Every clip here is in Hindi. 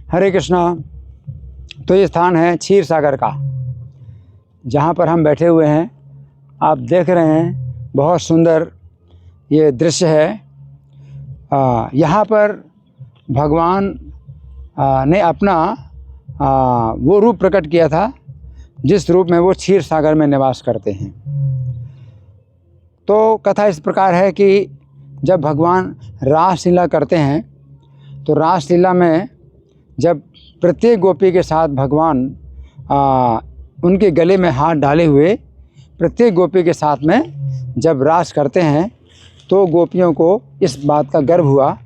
हरे कृष्णा। तो ये स्थान है क्षीर सागर का, जहाँ पर हम बैठे हुए हैं। आप देख रहे हैं बहुत सुंदर ये दृश्य है। यहाँ पर भगवान ने अपना वो रूप प्रकट किया था जिस रूप में वो क्षीर सागर में निवास करते हैं। तो कथा इस प्रकार है कि जब भगवान रासलीला करते हैं तो रासलीला में जब प्रत्येक गोपी के साथ भगवान उनके गले में हाथ डाले हुए प्रत्येक गोपी के साथ में जब रास करते हैं तो गोपियों को इस बात का गर्व हुआ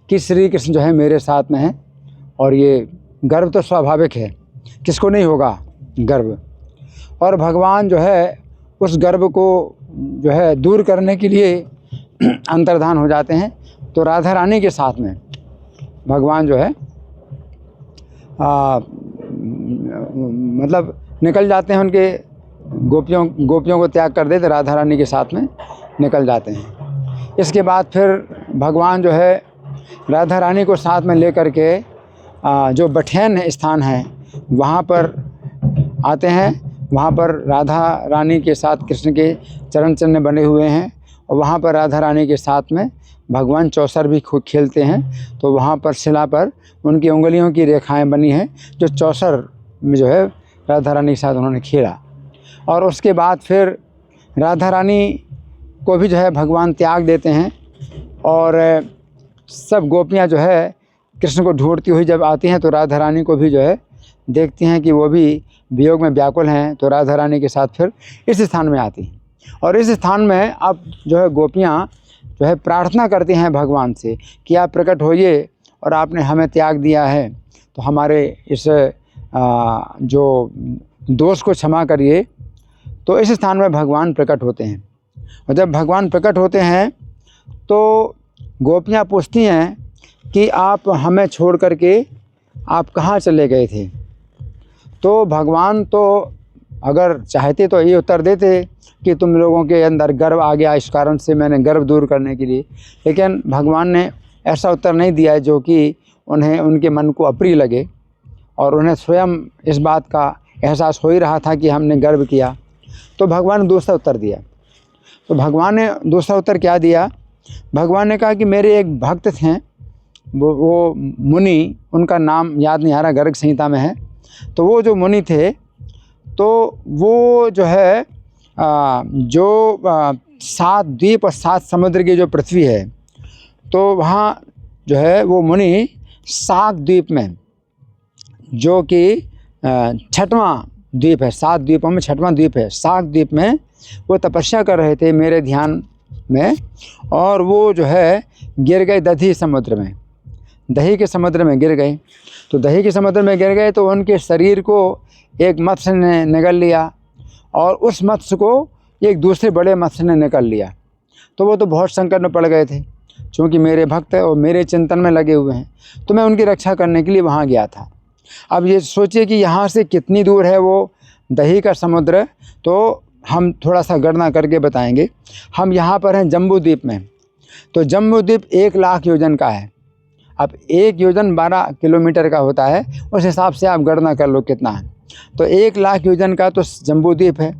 कि श्री कृष्ण जो है मेरे साथ में है। और ये गर्व तो स्वाभाविक है, किसको नहीं होगा गर्व। और भगवान जो है उस गर्व को जो है दूर करने के लिए अंतर्धान हो जाते हैं। तो राधा रानी के साथ में भगवान जो है मतलब निकल जाते हैं, उनके गोपियों को त्याग कर देते राधा रानी के साथ में निकल जाते हैं। इसके बाद फिर भगवान जो है राधा रानी को साथ में लेकर के जो बठेन स्थान है वहाँ पर आते हैं। वहाँ पर राधा रानी के साथ कृष्ण के चरण चिन्ह बने हुए हैं और वहाँ पर राधा रानी के साथ में भगवान चौसर भी खूब खेलते हैं। तो वहाँ पर शिला पर उनकी उंगलियों की रेखाएं बनी हैं जो चौसर में जो है राधा रानी के साथ उन्होंने खेला। और उसके बाद फिर राधा रानी को भी जो है भगवान त्याग देते हैं और सब गोपियाँ जो है कृष्ण को ढूंढती हुई जब आती हैं तो राधा रानी को भी जो है देखती हैं कि वो भी वियोग में व्याकुल हैं। तो राधा रानी के साथ फिर इस स्थान में आती हैं और इस स्थान में अब जो है गोपियाँ जो है प्रार्थना करती हैं भगवान से कि आप प्रकट होइए और आपने हमें त्याग दिया है तो हमारे इस जो दोष को क्षमा करिए। तो इस स्थान में भगवान प्रकट होते हैं और जब भगवान प्रकट होते हैं तो गोपियाँ पूछती हैं कि आप हमें छोड़ करके आप कहाँ चले गए थे। तो भगवान तो अगर चाहते तो ये उत्तर देते कि तुम लोगों के अंदर गर्व आ गया, इस कारण से मैंने गर्व दूर करने के लिए। लेकिन भगवान ने ऐसा उत्तर नहीं दिया है जो कि उन्हें उनके मन को अप्रिय लगे और उन्हें स्वयं इस बात का एहसास हो ही रहा था कि हमने गर्व किया। तो भगवान ने दूसरा उत्तर दिया। तो भगवान ने दूसरा उत्तर क्या दिया? भगवान ने कहा कि मेरे एक भक्त थे, वो मुनि, उनका नाम याद नहीं आ रहा, गर्ग संहिता में है। तो वो जो मुनि थे तो वो जो है जो 7 द्वीप और 7 समुद्र की जो पृथ्वी है तो वहाँ जो है वो मुनि साग द्वीप में, जो कि 6वां द्वीप है, 7 द्वीपों में 6वां द्वीप है, साग द्वीप में वो तपस्या कर रहे थे मेरे ध्यान में। और वो जो है गिर गए दधी समुद्र में, दही के समुद्र में गिर गए। तो दही के समुद्र में गिर गए तो उनके शरीर को एक मत्स्य ने निगल लिया और उस मत्स्य को एक दूसरे बड़े मत्स्य ने निगल लिया। तो वो तो बहुत संकट में पड़ गए थे, क्योंकि मेरे भक्त और मेरे चिंतन में लगे हुए हैं। तो मैं उनकी रक्षा करने के लिए वहाँ गया था। अब ये सोचिए कि यहाँ से कितनी दूर है वो दही का समुद्र। तो हम थोड़ा सा गणना करके बताएंगे। हम यहाँ पर हैं जम्बू द्वीप में। तो जम्बू द्वीप 1 लाख योजन का है। अब 1 योजन 12 किलोमीटर का होता है, उस हिसाब से आप गणना कर लो कितना है। तो 1 लाख योजन का तो जम्बू द्वीप है।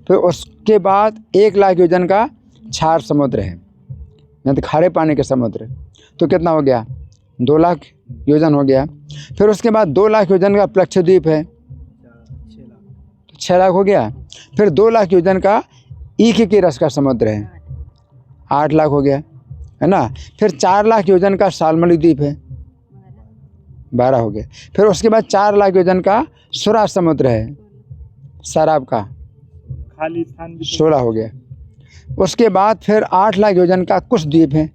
फिर उसके बाद 1 लाख योजन का क्षार समुद्र है, नहीं तो खारे पानी के समुद्र। तो कितना हो गया? 2 लाख योजन हो गया। फिर उसके बाद 2 लाख योजन का प्लक्ष द्वीप है, 6 लाख हो गया। फिर 2 लाख योजन का ईख के रस का समुद्र है, 8 लाख हो गया, है ना। फिर 4 लाख योजन का शाल्मली द्वीप है, 12 हो गया। फिर उसके बाद 4 लाख योजन का सुरा समुद्र है, शराब का, खाली स्थान भी 16 हो गया। उसके बाद फिर 8 लाख योजन का कुश द्वीप है,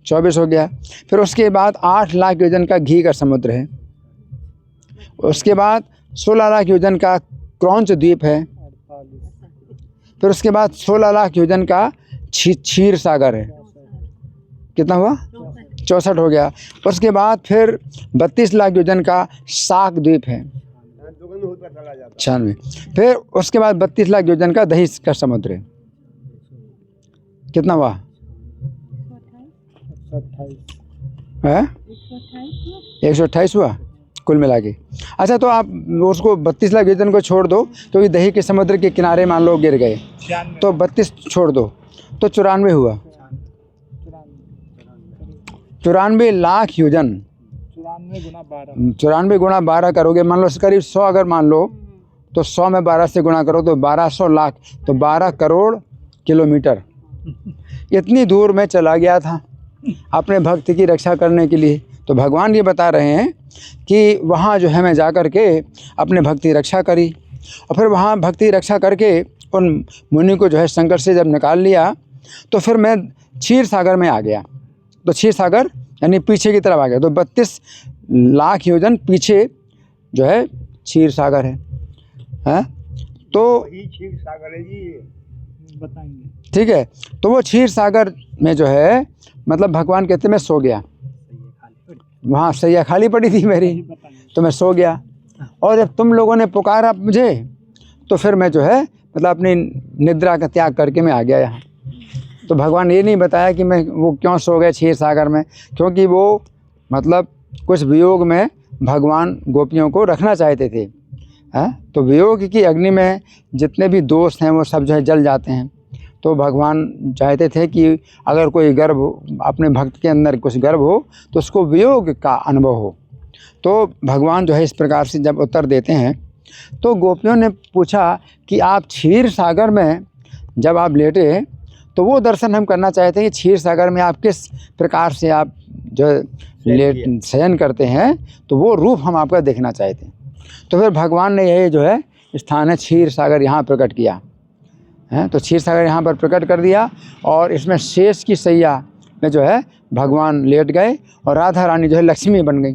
24 हो गया। फिर उसके बाद 8 लाख योजन का घी का समुद्र है। उसके बाद 16 लाख योजन का क्रौंच द्वीप है। फिर उसके बाद 16 लाख योजन का क्षीर सागर है, कितना हुआ? 64 हो गया। उसके बाद फिर 32 लाख योजन का साग द्वीप है, 96। फिर उसके बाद 32 लाख योजन का दही का समुद्र है, कितना हुआ? है 128 हुआ कुल मिला के। अच्छा, तो आप उसको 32 लाख वेतन को छोड़ दो, क्योंकि दही के समुद्र के किनारे मान लो गिर गए, 96 तो 32 छोड़ दो तो 94 हुआ। 94 लाख योजन, 94 गुणा 12 करोगे, मान लो करीब 100 अगर मान लो, तो 100 में 12 से गुणा करो तो 1200 लाख, तो 12 करोड़ किलोमीटर इतनी दूर मैं चला गया था अपने भक्त की रक्षा करने के लिए। तो भगवान ये बता रहे हैं कि वहाँ जो है मैं जा कर के अपने भक्त की रक्षा करी, और फिर वहाँ भक्ति रक्षा करके उन मुनि को जो है संकट से जब निकाल लिया, तो फिर मैं क्षीर सागर में आ गया। तो क्षीर सागर यानी पीछे की तरफ आ गया, तो 32 लाख योजन पीछे जो है क्षीर सागर है? तो क्षीर सागर है जी, बताएंगे। ठीक है, तो वो क्षीर सागर में जो है मतलब भगवान कहते मैं सो गया, वहाँ सैया खाली पड़ी थी मेरी, तो मैं सो गया। और जब तुम लोगों ने पुकारा मुझे, तो फिर मैं जो है मतलब अपनी निद्रा का त्याग करके मैं आ गया यहाँ। तो भगवान ये नहीं बताया कि मैं वो क्यों सो गए क्षीर सागर में, क्योंकि वो मतलब कुछ वियोग में भगवान गोपियों को रखना चाहते थे, हैं? तो वियोग की अग्नि में जितने भी दोष हैं वो सब जो है जल जाते हैं। तो भगवान चाहते थे कि अगर कोई गर्भ अपने भक्त के अंदर कुछ गर्भ हो तो उसको वियोग का अनुभव हो। तो भगवान जो है इस प्रकार से जब उत्तर देते हैं, तो गोपियों ने पूछा कि आप क्षीर सागर में जब आप लेटे, तो वो दर्शन हम करना चाहते हैं कि क्षीर सागर में आप किस प्रकार से आप जो लेट शयन करते हैं, तो वो रूप हम आपका देखना चाहते हैं। तो फिर भगवान ने यही जो है स्थान है क्षीर सागर यहाँ प्रकट किया है। तो क्षीर सागर यहाँ पर प्रकट कर दिया, और इसमें शेष की सैया में जो है भगवान लेट गए और राधा रानी जो है लक्ष्मी बन गई।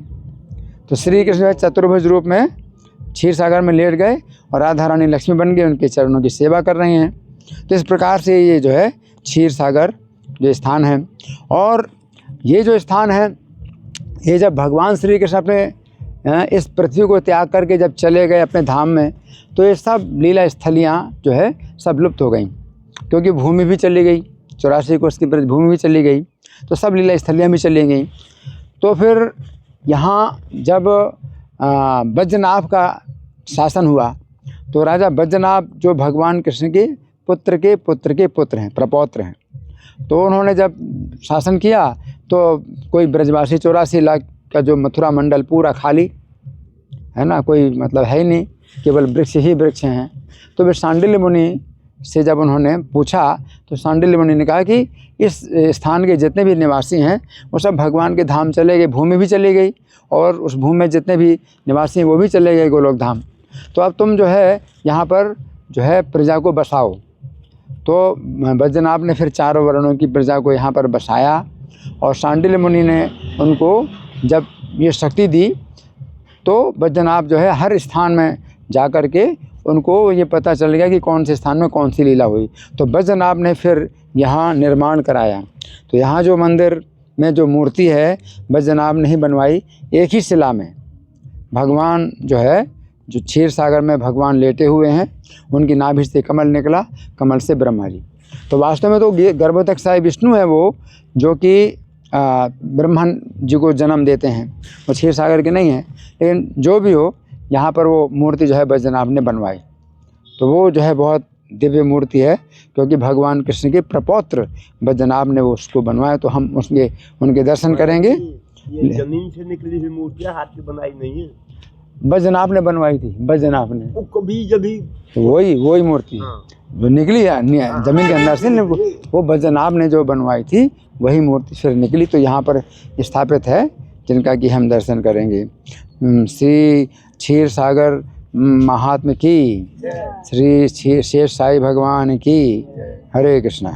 तो श्री कृष्ण जो है चतुर्भुज रूप में क्षीर सागर में लेट गए और राधा रानी लक्ष्मी बन गई, उनके चरणों की सेवा कर रहे हैं। तो इस प्रकार से ये जो है क्षीर सागर जो स्थान है, और ये जो स्थान है, ये जब भगवान श्री कृष्ण अपने इस पृथ्वी को त्याग करके जब चले गए अपने धाम में, तो ये सब लीला स्थलियाँ जो है सब लुप्त हो गई, क्योंकि भूमि भी चली गई, 84 कोस की भूमि भी चली गई, तो सब लीला स्थलियाँ भी चली गई। तो फिर यहाँ जब बैजनाथ का शासन हुआ, तो राजा बैजनाथ जो भगवान कृष्ण के पुत्र के पुत्र के पुत्र हैं, प्रपौत्र हैं, तो उन्होंने जब शासन किया, तो कोई ब्रजवासी 84 लाख का जो मथुरा मंडल पूरा खाली है ना, कोई मतलब है ही नहीं, केवल वृक्ष ही वृक्ष हैं। तो वे सांडिल्य मुनि से जब उन्होंने पूछा, तो सांडिल्य मुनि ने कहा कि इस स्थान के जितने भी निवासी हैं वो सब भगवान के धाम चले गए, भूमि भी चली गई, और उस भूमि में जितने भी निवासी हैं वो भी चले गए गोलोक धाम। तो अब तुम जो है यहाँ पर जो है प्रजा को बसाओ। तो बैजनाथ ने फिर 4 वर्णों की प्रजा को यहाँ पर बसाया, और सांडिल्य मुनि ने उनको जब ये शक्ति दी, तो बैजनाथ जो है हर स्थान में जा कर के उनको ये पता चल गया कि कौन से स्थान में कौन सी लीला हुई। तो बैजनाथ ने फिर यहाँ निर्माण कराया। तो यहाँ जो मंदिर में जो मूर्ति है बैजनाथ ने ही बनवाई, एक ही शिला में भगवान जो है, जो क्षीर सागर में भगवान लेटे हुए हैं, उनकी नाभि से कमल निकला, कमल से ब्रह्मा जी। तो वास्तव में तो गर्भोदकशाही विष्णु है वो, जो कि ब्रह्मा जी को जन्म देते हैं, वो क्षीर सागर के नहीं है। लेकिन जो भी हो, यहाँ पर वो मूर्ति जो है बैजनाथ ने बनवाई। तो वो जो है बहुत दिव्य मूर्ति है, क्योंकि भगवान कृष्ण के प्रपौत्र बैजनाथ ने वो उसको बनवाया। तो हम उनके दर्शन करेंगे। ये जमीन से निकली हुई मूर्तियाँ हाथ से बनाई नहीं है, बैजनाथ ने बनवाई थी, बैजनाथ ने, वो कभी जभी वही मूर्ति जो निकली जमीन के अंदर से, वो बैजनाथ ने जो बनवाई थी वही मूर्ति फिर निकली। तो यहाँ पर स्थापित है, जिनका कि हम दर्शन करेंगे। श्री क्षीर सागर महात्मा की, श्री शेष साई भगवान की। हरे कृष्णा।